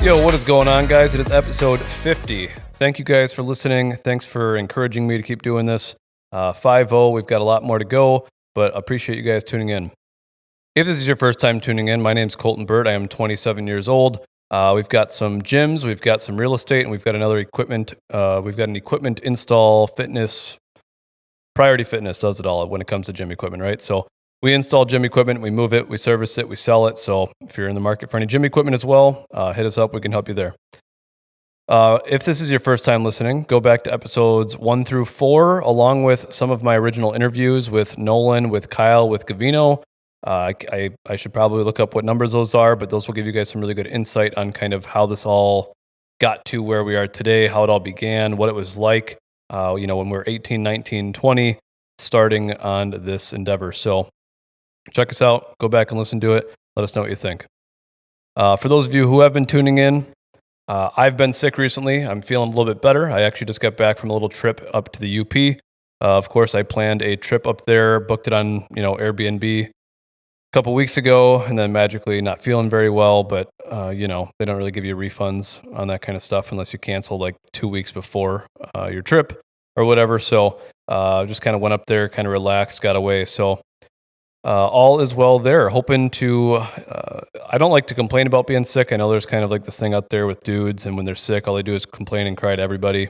Yo, what is going on, guys? It is episode 50. Thank you guys for listening. Thanks for encouraging me to keep doing this. 5-0, we've got a lot more to go, but appreciate you guys tuning in. If this is your first time tuning in, my name's Colton. I am 27 years old. We've got some gyms, we've got some real estate, and we've got another equipment. We've got an equipment install fitness. Priority Fitness does it all when it comes to gym equipment, right? So we install gym equipment, we move it, we service it, we sell it. So if you're in the market for any gym equipment as well, hit us up. We can help you there. If this is your first time listening, go back to episodes 1 through 4, along with some of my original interviews with Nolan, with Kyle, with Gavino. I should probably look up what numbers those are, but those will give you guys some really good insight on kind of how this all got to where we are today, how it all began, what it was like, when we were 18, 19, 20, starting on this endeavor. So check us out. Go back and listen to it. Let us know what you think. For those of you who have been tuning in, I've been sick recently. I'm feeling a little bit better. I actually just got back from a little trip up to the UP. Of course, I planned a trip up there, booked it on Airbnb a couple weeks ago, and then magically not feeling very well. But they don't really give you refunds on that kind of stuff unless you cancel like 2 weeks before your trip or whatever. So just kind of went up there, kind of relaxed, got away. So all is well there. Hoping to, I don't like to complain about being sick. I know there's kind of like this thing out there with dudes, and when they're sick, all they do is complain and cry to everybody.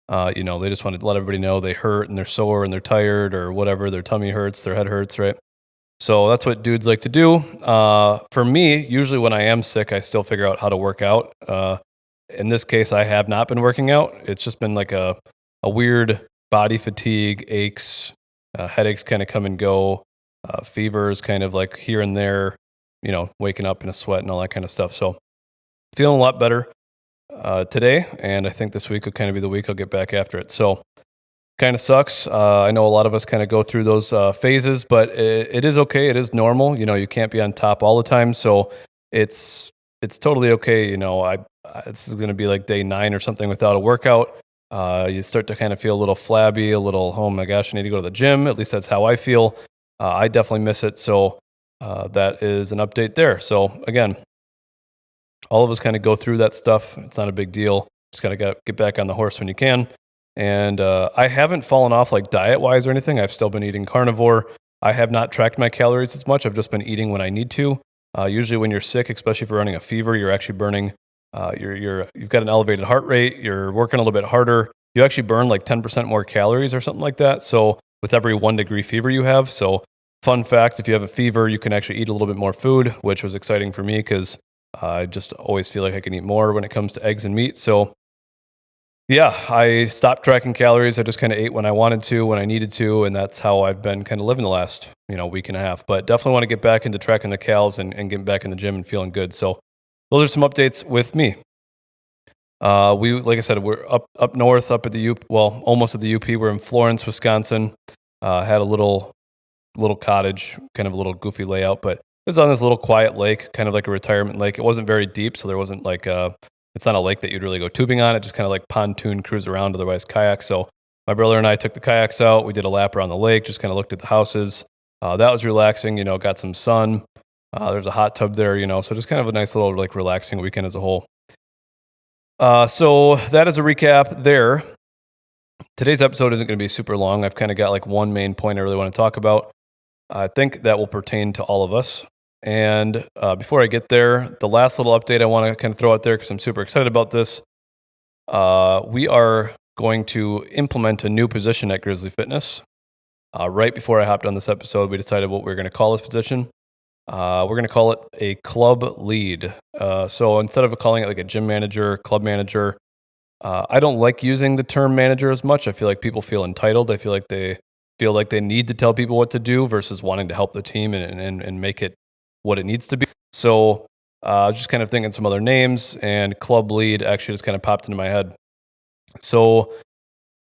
They just want to let everybody know they hurt and they're sore and they're tired or whatever. Their tummy hurts, their head hurts, right? So that's what dudes like to do. For me, usually when I am sick, I still figure out how to work out. In this case, I have not been working out. It's just been like a weird body fatigue, aches, headaches kind of come and go. Fevers kind of like here and there, waking up in a sweat and all that kind of stuff. So feeling a lot better today, and I think this week will kind of be the week I'll get back after it. So kind of sucks. I know a lot of us kind of go through those phases, but it is okay. It is normal. You can't be on top all the time, so it's totally okay. This is going to be like day 9 or something without a workout. You start to kind of feel a little flabby, a little, oh my gosh, I need to go to the gym. At least that's how I feel. I definitely miss it. So that is an update there. So again, all of us kind of go through that stuff. It's not a big deal. Just got to get back on the horse when you can. And I haven't fallen off like diet-wise or anything. I've still been eating carnivore. I have not tracked my calories as much. I've just been eating when I need to. Usually when you're sick, especially if you're running a fever, you're actually burning, you've got an elevated heart rate. You're working a little bit harder. You actually burn like 10% more calories or something like that. So with every 1 degree fever you have. So fun fact, if you have a fever, you can actually eat a little bit more food, which was exciting for me because I just always feel like I can eat more when it comes to eggs and meat. So yeah, I stopped tracking calories. I just kind of ate when I wanted to, when I needed to, and that's how I've been kind of living the last, week and a half. But definitely want to get back into tracking the cals and getting back in the gym and feeling good. So those are some updates with me. Like I said, we're up north, up at the UP, well, almost at the UP. We're in Florence, Wisconsin. Had a little cottage, kind of a little goofy layout, but it was on this little quiet lake, kind of like a retirement lake. It wasn't very deep, so there wasn't like it's not a lake that you'd really go tubing on. It just kind of like pontoon cruise around, otherwise kayak. So my brother and I took the kayaks out. We did a lap around the lake, just kind of looked at the houses. That was relaxing, got some sun. There's a hot tub there, so just kind of a nice little like relaxing weekend as a whole. So that is a recap there. Today's episode isn't going to be super long. I've kind of got like one main point I really want to talk about. I think that will pertain to all of us. And before I get there, the last little update I want to kind of throw out there because I'm super excited about this. We are going to implement a new position at Grizzly Fitness. Right before I hopped on this episode, we decided what we're going to call this position. We're going to call it a club lead. So instead of calling it like a gym manager, club manager, I don't like using the term manager as much. I feel like people feel entitled. I feel like they need to tell people what to do versus wanting to help the team and make it what it needs to be. So I was just kind of thinking some other names, and club lead actually just kind of popped into my head. So,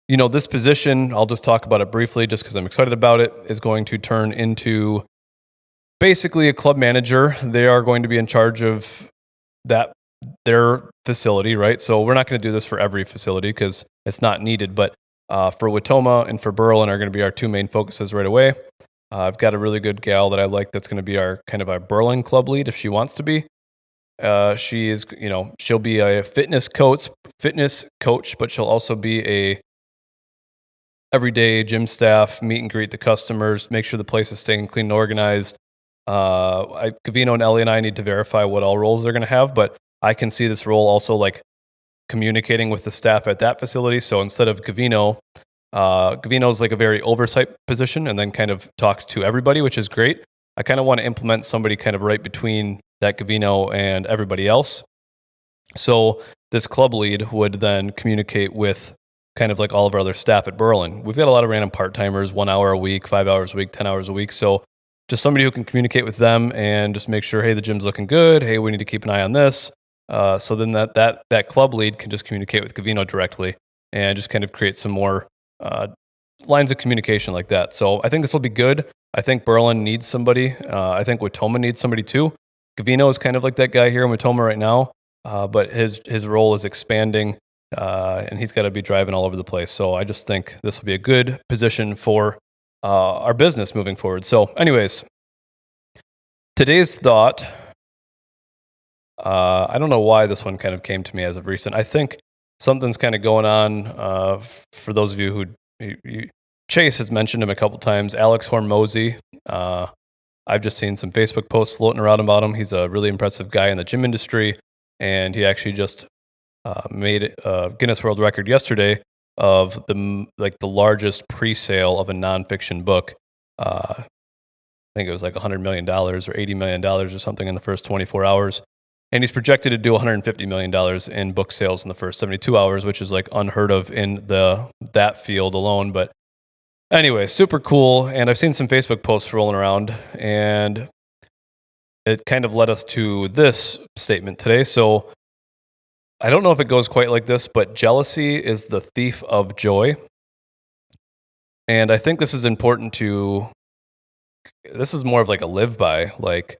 this position, I'll just talk about it briefly just because I'm excited about it, is going to turn into basically a club manager. They are going to be in charge of their facility, right? So we're not going to do this for every facility because it's not needed, but for Watoma and for Berlin are going to be our 2 main focuses right away. I've got a really good gal that I like that's going to be our kind of our Berlin club lead if she wants to be. She is, she'll be a fitness coach, but she'll also be a everyday gym staff, meet and greet the customers, make sure the place is staying clean and organized. Cavino and Ellie and I need to verify what all roles they're going to have, but I can see this role also like communicating with the staff at that facility. So instead of Cavino, Cavino's like a very oversight position and then kind of talks to everybody, which is great. I kind of want to implement somebody kind of right between that Cavino and everybody else. So this club lead would then communicate with kind of like all of our other staff at Berlin. We've got a lot of random part-timers, 1 hour a week, 5 hours a week, 10 hours a week. So just somebody who can communicate with them and just make sure, hey, the gym's looking good. Hey, we need to keep an eye on this. So then that club lead can just communicate with Cavino directly and just kind of create some more lines of communication like that. So I think this will be good. I think Berlin needs somebody. I think Watoma needs somebody too. Cavino is kind of like that guy here in Watoma right now, but his role is expanding, and he's got to be driving all over the place. So I just think this will be a good position for our business moving forward. So anyways, today's thought, I don't know why this one kind of came to me as of recent. I think something's kind of going on for those of you who Chase has mentioned him a couple times. Alex Hormozy. I've just seen some Facebook posts floating around about him. He's a really impressive guy in the gym industry, and he actually just made a Guinness World Record yesterday of the largest pre-sale of a nonfiction book. I think it was like $100 million or $80 million or something in the first 24 hours. And he's projected to do $150 million in book sales in the first 72 hours, which is like unheard of in that field alone. But anyway, super cool. And I've seen some Facebook posts rolling around, and it kind of led us to this statement today. So I don't know if it goes quite like this, but jealousy is the thief of joy. And I think this is important this is more of like a live by, like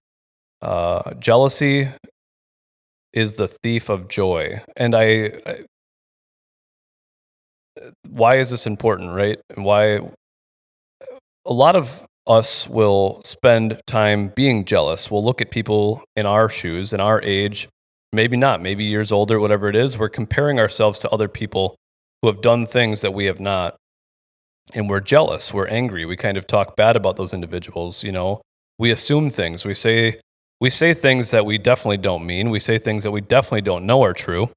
jealousy is the thief of joy. And why is this important, right? And why a lot of us will spend time being jealous. We'll look at people in our shoes, in our age, maybe not, maybe years older, whatever it is. We're comparing ourselves to other people who have done things that we have not. And we're jealous, we're angry. We kind of talk bad about those individuals, We assume things. We say things that we definitely don't mean. We say things that we definitely don't know are true.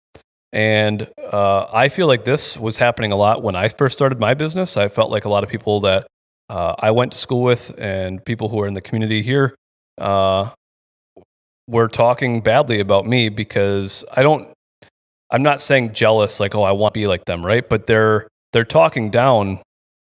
And I feel like this was happening a lot when I first started my business. I felt like a lot of people that I went to school with and people who are in the community here were talking badly about me because I'm not saying jealous like, oh, I want to be like them, right? But they're talking down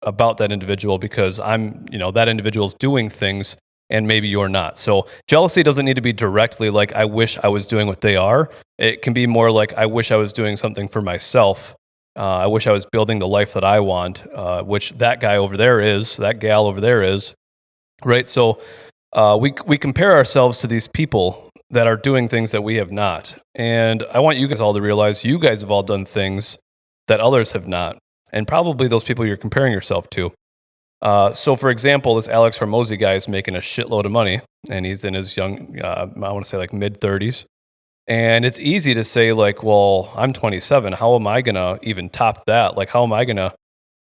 about that individual because that individual's doing things and maybe you're not. So jealousy doesn't need to be directly like, I wish I was doing what they are. It can be more like, I wish I was doing something for myself. I wish I was building the life that I want, which that guy over there is, that gal over there is, right? So we compare ourselves to these people that are doing things that we have not. And I want you guys all to realize you guys have all done things that others have not. And probably those people you're comparing yourself to. So, for example, this Alex Hormozy guy is making a shitload of money, and he's in his young, I want to say like mid-30s. And it's easy to say like, well, I'm 27. How am I going to even top that? Like, how am I going to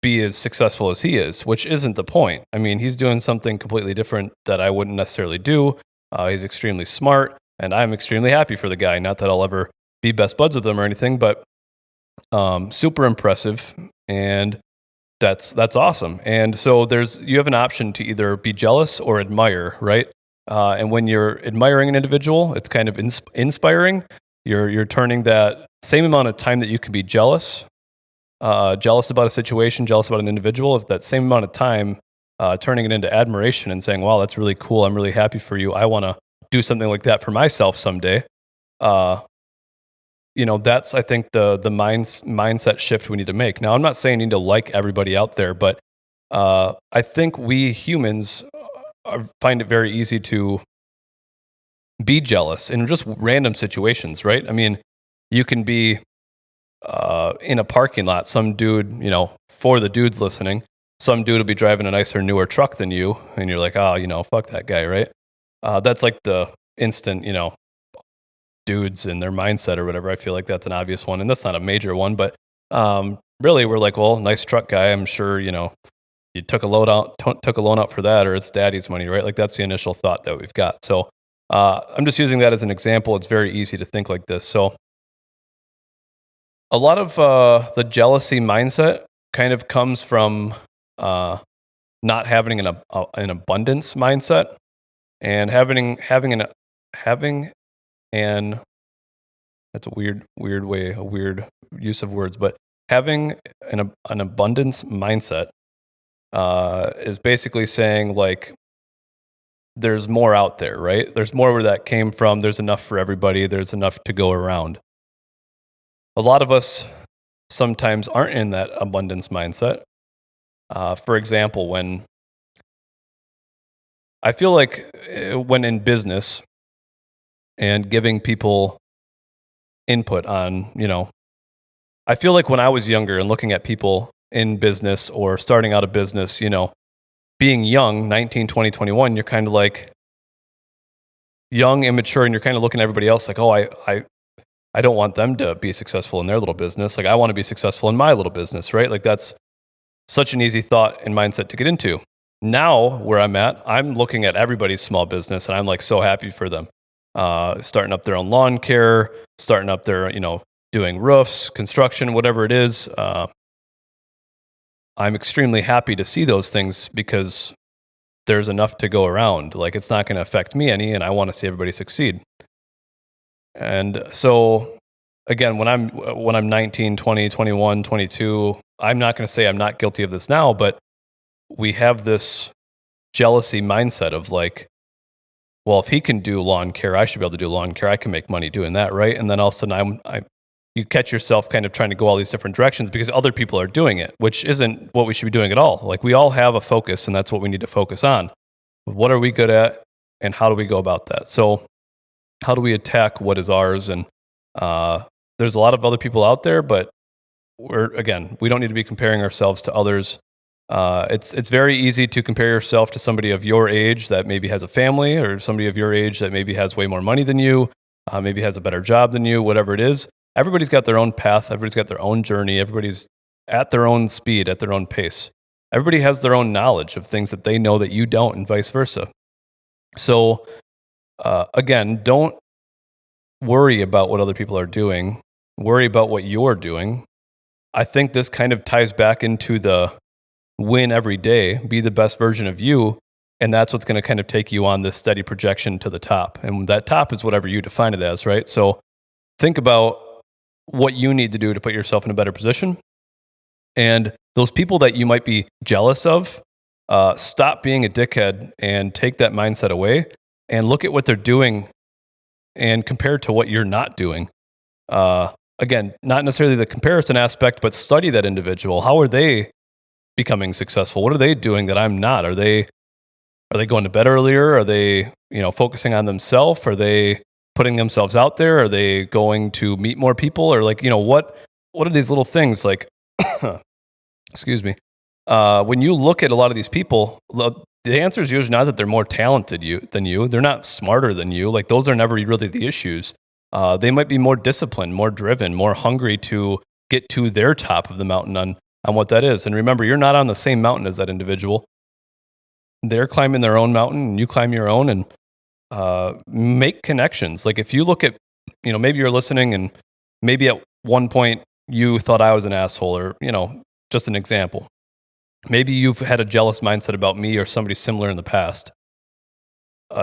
be as successful as he is? Which isn't the point. I mean, he's doing something completely different that I wouldn't necessarily do. He's extremely smart, and I'm extremely happy for the guy. Not that I'll ever be best buds with him or anything, but super impressive. And that's awesome. And so you have an option to either be jealous or admire, right? And when you're admiring an individual, it's kind of inspiring. You're turning that same amount of time that you can be jealous about a situation, jealous about an individual, if that same amount of time, turning it into admiration and saying, wow, that's really cool. I'm really happy for you. I want to do something like that for myself someday. That's, I think, the mindset shift we need to make. Now, I'm not saying you need to like everybody out there, but I think we humans find it very easy to be jealous in just random situations, right? I mean, you can be in a parking lot, some dude, for the dudes listening, some dude will be driving a nicer, newer truck than you, and you're like, oh, fuck that guy, right? That's like the instant, dudes and their mindset or whatever. I feel like that's an obvious one, and that's not a major one, but really, we're like, well, nice truck guy. I'm sure you took a loan out for that, or it's daddy's money, right? Like that's the initial thought that we've got. So I'm just using that as an example. It's very easy to think like this. So a lot of the jealousy mindset kind of comes from not having an abundance mindset, and having an that's a weird use of words, but having an abundance mindset is basically saying like there's more out there, right? There's more where that came from. There's enough for everybody. There's enough to go around. A lot of us sometimes aren't in that abundance mindset. For example, when I feel like when in business and giving people input on, I feel like when I was younger and looking at people in business or starting out a business, being young, 19, 20, 21, you're kind of like young, immature, and you're kind of looking at everybody else like, oh, I don't want them to be successful in their little business. Like I want to be successful in my little business, right? Like that's such an easy thought and mindset to get into. Now, where I'm at, I'm looking at everybody's small business and I'm like so happy for them. Starting up their own lawn care, starting up their, doing roofs, construction, whatever it is. I'm extremely happy to see those things because there's enough to go around. Like it's not going to affect me any, and I want to see everybody succeed. And so again, when I'm 19, 20, 21, 22, I'm not going to say I'm not guilty of this now, but we have this jealousy mindset of like, well, if he can do lawn care, I should be able to do lawn care. I can make money doing that, right? And then all of a sudden you catch yourself kind of trying to go all these different directions because other people are doing it, which isn't what we should be doing at all. Like we all have a focus, and that's what we need to focus on. What are we good at, and how do we go about that? So how do we attack what is ours? And there's a lot of other people out there, but we don't need to be comparing ourselves to others. It's very easy to compare yourself to somebody of your age that maybe has a family, or somebody of your age that maybe has way more money than you, maybe has a better job than you, whatever it is. Everybody's got their own path. Everybody's got their own journey. Everybody's at their own speed, at their own pace. Everybody has their own knowledge of things that they know that you don't, and vice versa. So again, don't worry about what other people are doing. Worry about what you're doing. I think this kind of ties back into the win every day, be the best version of you, and that's what's going to kind of take you on this steady projection to the top. And that top is whatever you define it as, right? So think about what you need to do to put yourself in a better position. And those people that you might be jealous of, stop being a dickhead and take that mindset away and look at what they're doing and compare to what you're not doing. Again, not necessarily the comparison aspect, but study that individual. How are they becoming successful? What are they doing that I'm not? Are they going to bed earlier? Are they, focusing on themselves? Are they putting themselves out there? Are they going to meet more people? Or like, what are these little things like, excuse me. When you look at a lot of these people, the answer is usually not that they're more talented than you. They're not smarter than you. Like those are never really the issues. They might be more disciplined, more driven, more hungry to get to their top of the mountain on what that is. And remember, you're not on the same mountain as that individual. They're climbing their own mountain and you climb your own, and make connections. Like if you look at, maybe you're listening and maybe at one point you thought I was an asshole, or, just an example. Maybe you've had a jealous mindset about me or somebody similar in the past.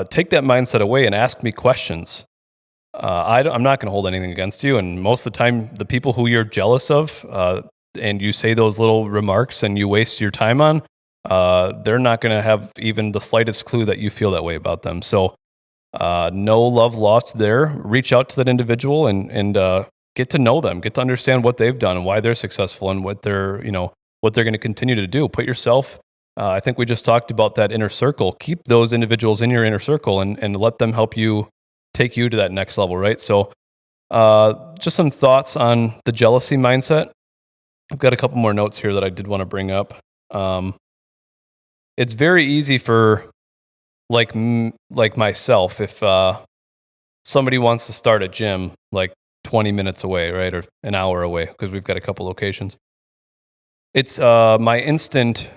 Take that mindset away and ask me questions. I'm not going to hold anything against you. And most of the time, the people who you're jealous of, and you say those little remarks and you waste your time on, they're not going to have even the slightest clue that you feel that way about them. So no love lost there. Reach out to that individual and get to know them, get to understand what they've done and why they're successful and what they're going to continue to do. Put yourself, I think we just talked about that inner circle. Keep those individuals in your inner circle and let them help you take you to that next level, right? So just some thoughts on the jealousy mindset. I've got a couple more notes here that I did want to bring up. It's very easy for like myself, if somebody wants to start a gym like 20 minutes away, right? Or an hour away, because we've got a couple locations. It's my instant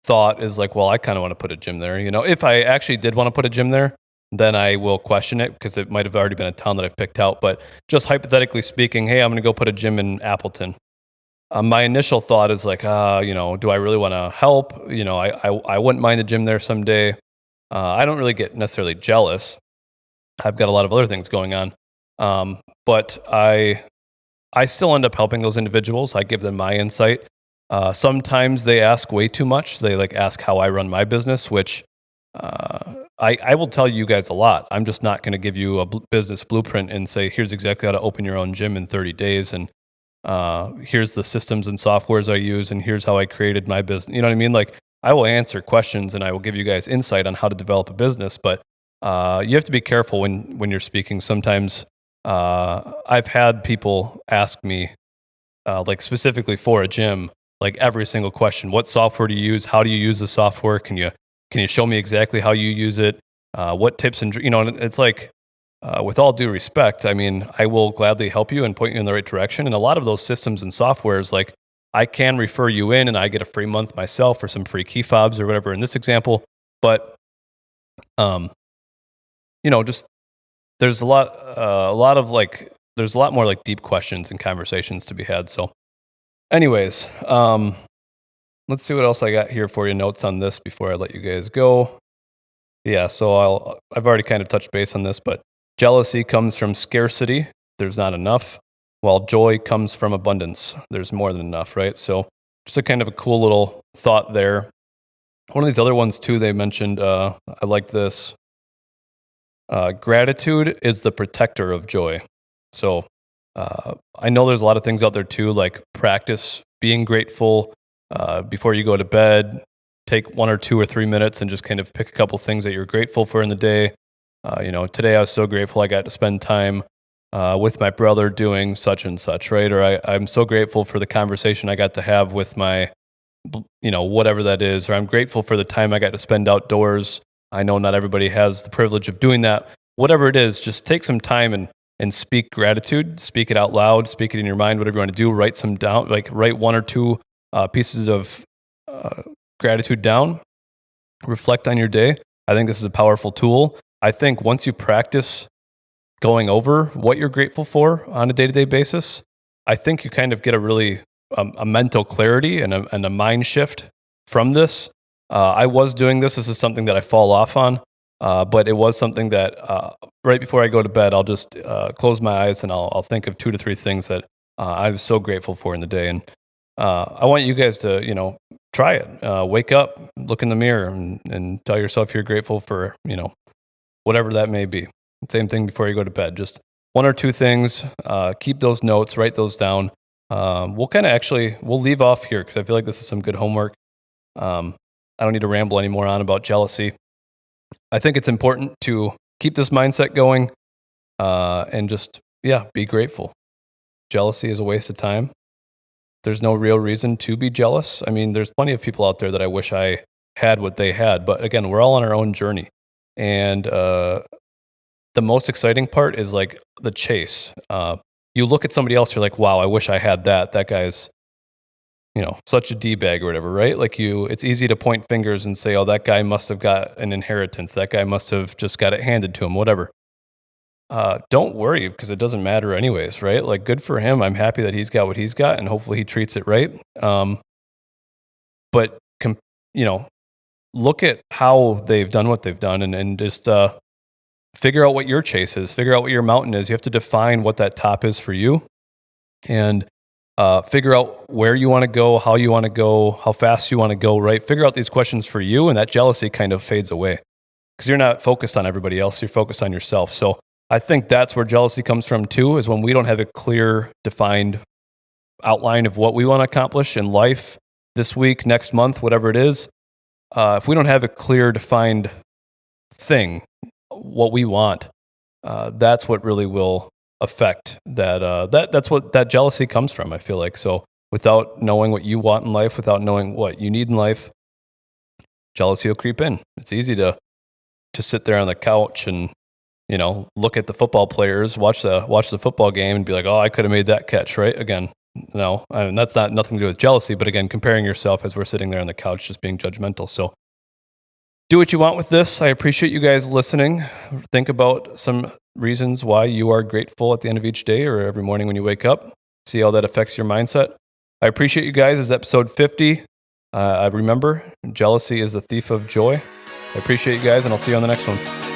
thought is like, well, I kind of want to put a gym there. If I actually did want to put a gym there, then I will question it because it might have already been a town that I've picked out. But just hypothetically speaking, hey, I'm going to go put a gym in Appleton. My initial thought is like, do I really want to help? I wouldn't mind the gym there someday. I don't really get necessarily jealous. I've got a lot of other things going on. But I still end up helping those individuals. I give them my insight. Sometimes they ask way too much. They like ask how I run my business, which I will tell you guys a lot. I'm just not going to give you a business blueprint and say, here's exactly how to open your own gym in 30 days. And here's the systems and softwares I use. And here's how I created my business. You know what I mean? Like, I will answer questions and I will give you guys insight on how to develop a business. But you have to be careful when you're speaking. Sometimes I've had people ask me, like specifically for a gym, like every single question. What software do you use? How do you use the software? Can you show me exactly how you use it? What tips and it's like, with all due respect, I mean, I will gladly help you and point you in the right direction. And a lot of those systems and softwares, like I can refer you in and I get a free month myself or some free key fobs or whatever in this example. But, just there's a lot there's a lot more like deep questions and conversations to be had. So anyways, let's see what else I got here for you. Notes on this before I let you guys go. Yeah, so I've already kind of touched base on this, but jealousy comes from scarcity. There's not enough, while joy comes from abundance. There's more than enough, right? So just a kind of a cool little thought there. One of these other ones too, they mentioned, I like this. Gratitude is the protector of joy. So I know there's a lot of things out there too, like practice being grateful before you go to bed. Take 1 or 2 or 3 minutes and just kind of pick a couple things that you're grateful for in the day. Today I was so grateful I got to spend time with my brother doing such and such, right? Or I'm so grateful for the conversation I got to have with my, whatever that is. Or I'm grateful for the time I got to spend outdoors. I know not everybody has the privilege of doing that. Whatever it is, just take some time and speak gratitude. Speak it out loud. Speak it in your mind. Whatever you want to do. Write some down. Like write 1 or 2 pieces of gratitude down. Reflect on your day. I think this is a powerful tool. I think once you practice going over what you're grateful for on a day-to-day basis, I think you kind of get a really a mental clarity and a mind shift from this. I was doing this. This is something that I fall off on, but it was something that right before I go to bed, I'll just close my eyes and I'll think of 2 to 3 things that I was so grateful for in the day. And I want you guys to, try it. Wake up, look in the mirror, and tell yourself you're grateful for, whatever that may be. Same thing before you go to bed. Just 1 or 2 things. Keep those notes. Write those down. We'll leave off here because I feel like this is some good homework. I don't need to ramble anymore on about jealousy. I think it's important to keep this mindset going and just, be grateful. Jealousy is a waste of time. There's no real reason to be jealous. I mean, there's plenty of people out there that I wish I had what they had. But again, we're all on our own journey. And the most exciting part is like the chase. You look at somebody else, you're like, wow, I wish I had that. That guy's, such a D-bag or whatever, right? Like it's easy to point fingers and say, oh, that guy must have got an inheritance. That guy must have just got it handed to him, whatever. Don't worry because it doesn't matter anyways, right? Like good for him. I'm happy that he's got what he's got and hopefully he treats it right. But look at how they've done what they've done and just figure out what your chase is. Figure out what your mountain is. You have to define what that top is for you and figure out where you want to go, how you want to go, how fast you want to go, right? Figure out these questions for you and that jealousy kind of fades away because you're not focused on everybody else. You're focused on yourself. So I think that's where jealousy comes from too, is when we don't have a clear, defined outline of what we want to accomplish in life this week, next month, whatever it is. If we don't have a clear, defined thing, what we want, that's what really will affect that. That's what that jealousy comes from, I feel like. So without knowing what you want in life, without knowing what you need in life, jealousy will creep in. It's easy to sit there on the couch and look at the football players, watch the football game and be like, oh, I could have made that catch, right? Again, no, and that's nothing to do with jealousy, but again, comparing yourself as we're sitting there on the couch, just being judgmental. So do what you want with this. I appreciate you guys listening. Think about some reasons why you are grateful at the end of each day or every morning when you wake up. See how that affects your mindset. I appreciate you guys. This is episode 50. I remember, jealousy is the thief of joy. I appreciate you guys, and I'll see you on the next one.